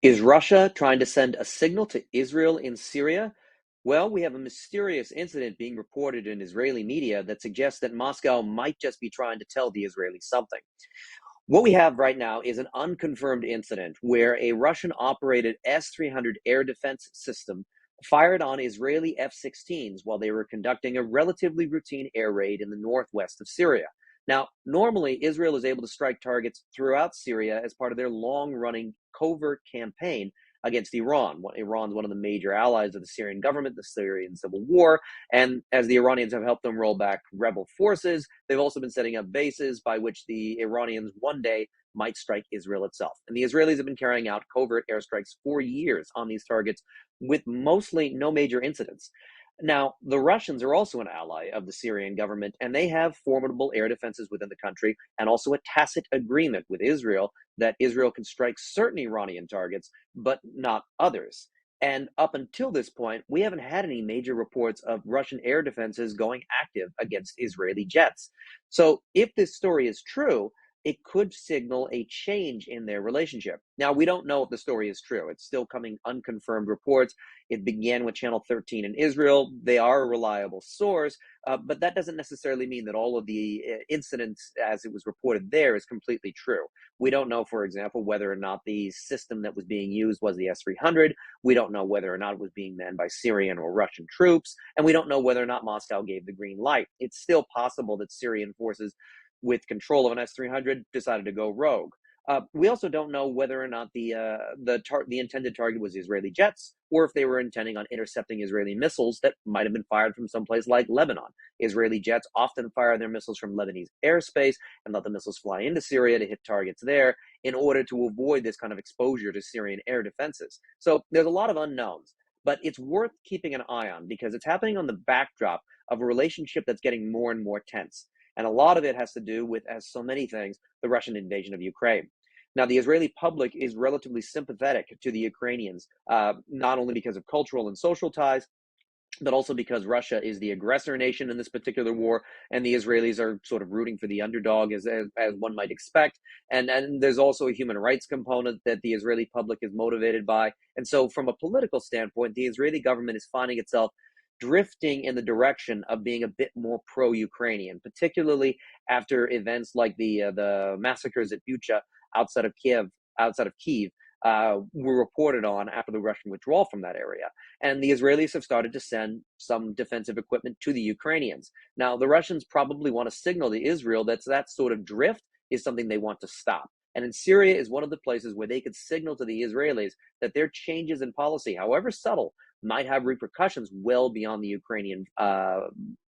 Is Russia trying to send a signal to Israel in Syria? Well, we have a mysterious incident being reported in Israeli media that suggests that Moscow might just be trying to tell the Israelis something. What we have right now is an unconfirmed incident where a Russian operated S 300 air defense system fired on Israeli F 16s while they were conducting a relatively routine air raid in the northwest of Syria. Now, normally, Israel is able to strike targets throughout Syria as part of their long running covert campaign against Iran. Iran's one of the major allies of the Syrian government, the Syrian civil war. And as the Iranians have helped them roll back rebel forces, they've also been setting up bases by which the Iranians one day might strike Israel itself. And the Israelis have been carrying out covert airstrikes for years on these targets with mostly no major incidents. Now, the Russians are also an ally of the Syrian government, and they have formidable air defenses within the country and also a tacit agreement with Israel that Israel can strike certain Iranian targets, but not others. And up until this point, we haven't had any major reports of Russian air defenses going active against Israeli jets. So, if this story is true, it could signal a change in their relationship. Now, we don't know if the story is true. It's still coming unconfirmed reports. It began with Channel 13 in Israel. They are a reliable source, but that doesn't necessarily mean that all of the incidents as it was reported there is completely true. We don't know, for example, whether or not the system that was being used was the S 300. We don't know whether or not it was being manned by Syrian or Russian troops. And we don't know whether or not Moscow gave the green light. It's still possible that Syrian forces with control of an S 300 decided to go rogue. We also don't know whether or not the intended target was Israeli jets, or if they were intending on intercepting Israeli missiles that might have been fired from someplace like Lebanon. Israeli jets often fire their missiles from Lebanese airspace and let the missiles fly into Syria to hit targets there in order to avoid this kind of exposure to Syrian air defenses. So there's a lot of unknowns, but it's worth keeping an eye on because it's happening on the backdrop of a relationship that's getting more and more tense. And a lot of it has to do with, as so many things, the Russian invasion of Ukraine. Now, the Israeli public is relatively sympathetic to the Ukrainians, not only because of cultural and social ties, but also because Russia is the aggressor nation in this particular war, and the Israelis are sort of rooting for the underdog, as one might expect. And there's also a human rights component that the Israeli public is motivated by. And so, from a political standpoint, the Israeli government is finding itself drifting in the direction of being a bit more pro-Ukrainian, particularly after events like the massacres at Bucha outside of Kiev, were reported on after the Russian withdrawal from that area. And the Israelis have started to send some defensive equipment to the Ukrainians. Now, the Russians probably want to signal to Israel that sort of drift is something they want to stop. And in Syria is one of the places where they could signal to the Israelis that their changes in policy, however subtle, might have repercussions well beyond the Ukrainian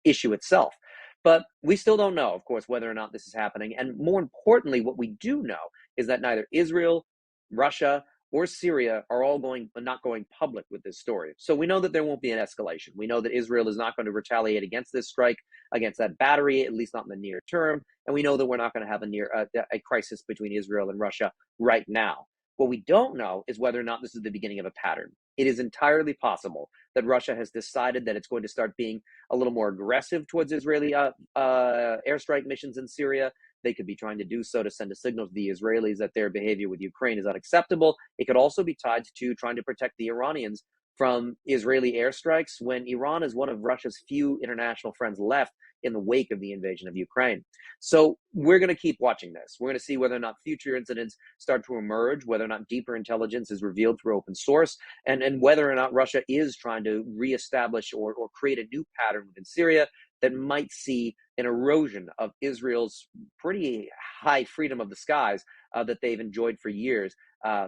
issue itself. But we still don't know, of course, whether or not this is happening. And more importantly, what we do know is that neither Israel, Russia, or Syria are all not going public with this story. So we know that there won't be an escalation. We know that Israel is not going to retaliate against this strike, against that battery, at least not in the near term. And we know that we're not going to have a crisis between Israel and Russia right now. What we don't know is whether or not this is the beginning of a pattern. It is entirely possible that Russia has decided that it's going to start being a little more aggressive towards Israeli airstrike missions in Syria. They could be trying to do so to send a signal to the Israelis that their behavior with Ukraine is unacceptable. It could also be tied to trying to protect the Iranians from Israeli airstrikes when Iran is one of Russia's few international friends left in the wake of the invasion of Ukraine. So we're going to keep watching this. We're going to see whether or not future incidents start to emerge, whether or not deeper intelligence is revealed through open source, and whether or not Russia is trying to reestablish or create a new pattern within Syria that might see an erosion of Israel's pretty high freedom of the skies that they've enjoyed for years,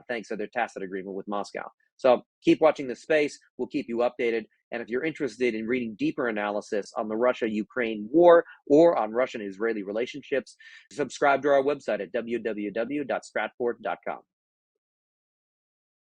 thanks to their tacit agreement with Moscow. So keep watching this space. We'll keep you updated. And if you're interested in reading deeper analysis on the Russia-Ukraine war or on Russian-Israeli relationships, subscribe to our website at www.stratport.com.